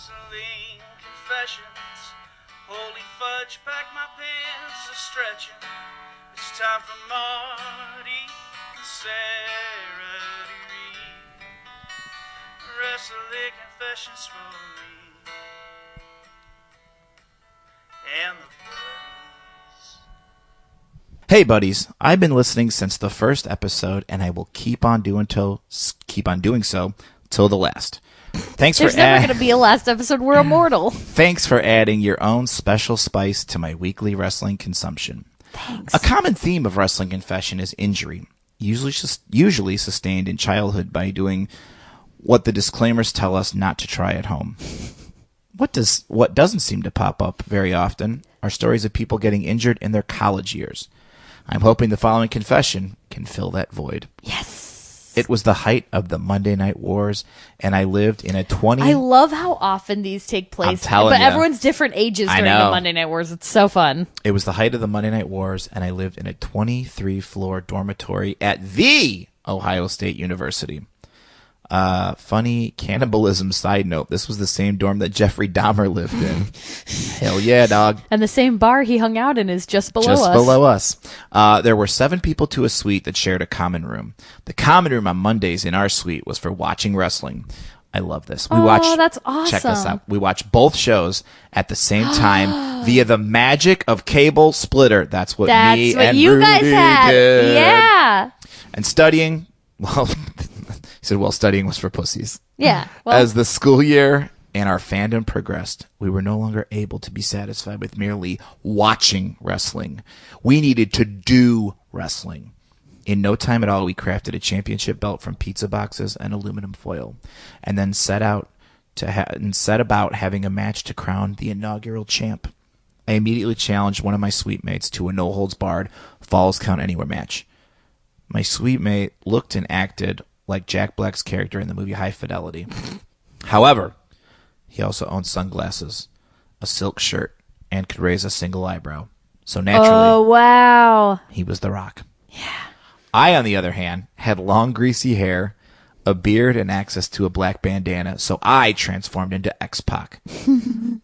Wrestling confessions. Holy fudge, pack my pants are stretching. It's time for Marty and Sarah to read wrestling confessions for me and the buddies. Hey buddies, I've been listening since the first episode, and I will keep on doing so till the last. There's never going to be a last episode. We're immortal. Thanks for adding your own special spice to my weekly wrestling consumption. Thanks. A common theme of wrestling confession is injury, usually sustained in childhood by doing what the disclaimers tell us not to try at home. What doesn't seem to pop up very often are stories of people getting injured in their college years. I'm hoping the following confession can fill that void. Yes. It was the height of the Monday Night Wars, and I lived in a 20... I love how often these take place. I'm telling you. Everyone's different ages during the Monday Night Wars. It's so fun. It was the height of the Monday Night Wars, and I lived in a 23-floor dormitory at the Ohio State University. Funny cannibalism side note, this was the same dorm that Jeffrey Dahmer lived in. Hell yeah, dog. And the same bar he hung out in is just below us. There were 7 people to a suite that shared a common room. The common room on Mondays in our suite was for watching wrestling. I love this. That's awesome. Check this out. We watched both shows at the same time via the magic of cable splitter. That's what me and you Rudy guys had. did. Yeah. And studying, well, he said, studying was for pussies. Yeah. Well, As the school year and our fandom progressed, we were no longer able to be satisfied with merely watching wrestling. We needed to do wrestling. In no time at all, we crafted a championship belt from pizza boxes and aluminum foil, and then set about having a match to crown the inaugural champ. I immediately challenged one of my suite mates to a no-holds-barred Falls Count Anywhere match. My suite mate looked and acted like Jack Black's character in the movie High Fidelity. However, he also owned sunglasses, a silk shirt, and could raise a single eyebrow. So naturally, oh, wow. He was The Rock. Yeah. I, on the other hand, had long, greasy hair, a beard, and access to a black bandana, so I transformed into X-Pac.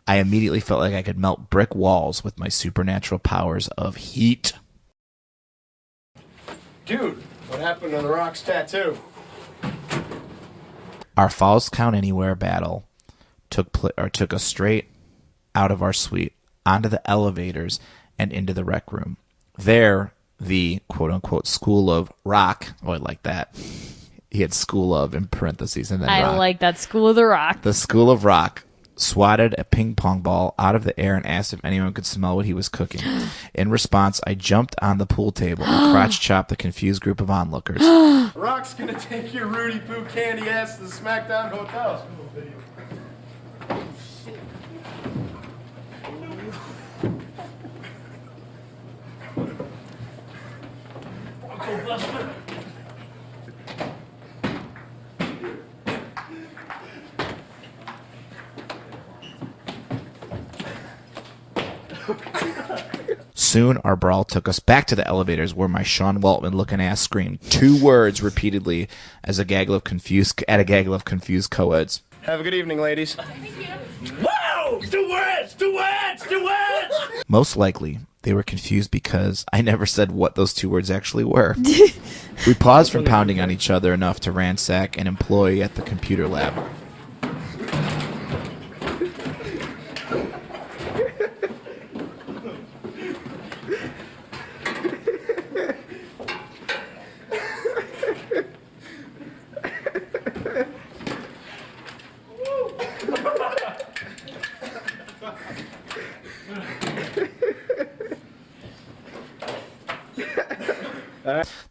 I immediately felt like I could melt brick walls with my supernatural powers of heat. Dude, what happened to The Rock's tattoo? Our Falls Count Anywhere battle took us straight out of our suite, onto the elevators, and into the rec room. There, the quote-unquote School of Rock, oh, I like that. He had School of in parentheses and then I Rock. like that. School of the Rock. The School of Rock swatted a ping pong ball out of the air and asked if anyone could smell what he was cooking. In response, I jumped on the pool table and crotch chopped the confused group of onlookers. Rock's gonna take your Rudy Poo candy ass to the SmackDown Hotel. Uncle Buster. Soon, our brawl took us back to the elevators where my Sean Waltman-looking ass screamed 2 words repeatedly at a gaggle of confused co-eds. Have a good evening, ladies. Whoa! 2 words! 2 words! 2 words! Most likely, they were confused because I never said what those 2 words actually were. We paused from pounding on each other enough to ransack an employee at the computer lab.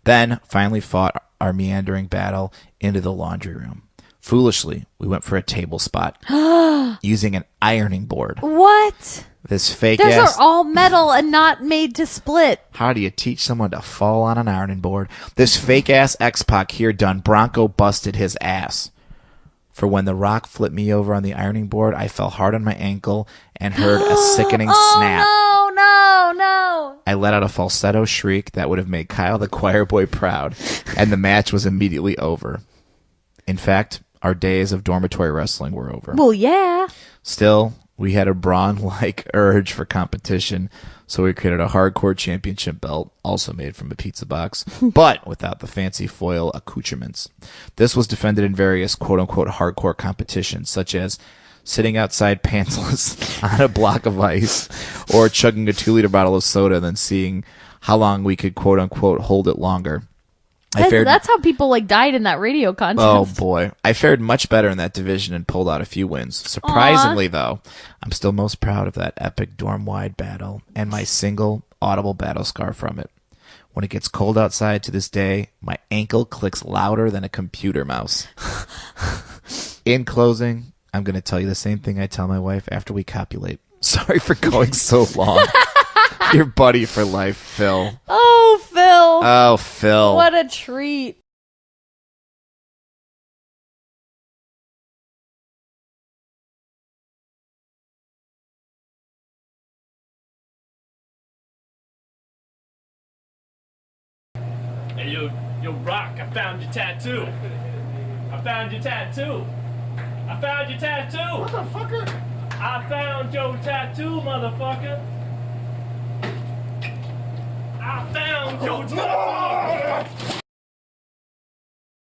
Then, finally fought our meandering battle into the laundry room. Foolishly, we went for a table spot, using an ironing board. What? This fake Those ass... are all metal and not made to split. How do you teach someone to fall on an ironing board? This fake ass X-Pac here done Bronco busted his ass. For when The Rock flipped me over on the ironing board, I fell hard on my ankle and heard a sickening snap. No. I let out a falsetto shriek that would have made Kyle the choir boy proud, and the match was immediately over. In fact, our days of dormitory wrestling were over. Well, yeah. Still, we had a brawn-like urge for competition, so we created a hardcore championship belt, also made from a pizza box, but without the fancy foil accoutrements. This was defended in various quote-unquote hardcore competitions, such as sitting outside pantsless on a block of ice, or chugging a 2-liter bottle of soda and then seeing how long we could quote-unquote hold it longer. That's how people like died in that radio contest. Oh boy. I fared much better in that division and pulled out a few wins. Surprisingly, though, I'm still most proud of that epic dorm-wide battle and my single audible battle scar from it. When it gets cold outside to this day, my ankle clicks louder than a computer mouse. In closing, I'm going to tell you the same thing I tell my wife after we copulate. Sorry for going so long. Your buddy for life, Phill. Oh, Phill. Oh, Phill. What a treat. Hey, yo, Rock, I found your tattoo. I found your tattoo. I found your tattoo. Motherfucker! I found your tattoo, motherfucker. I found your tattoo.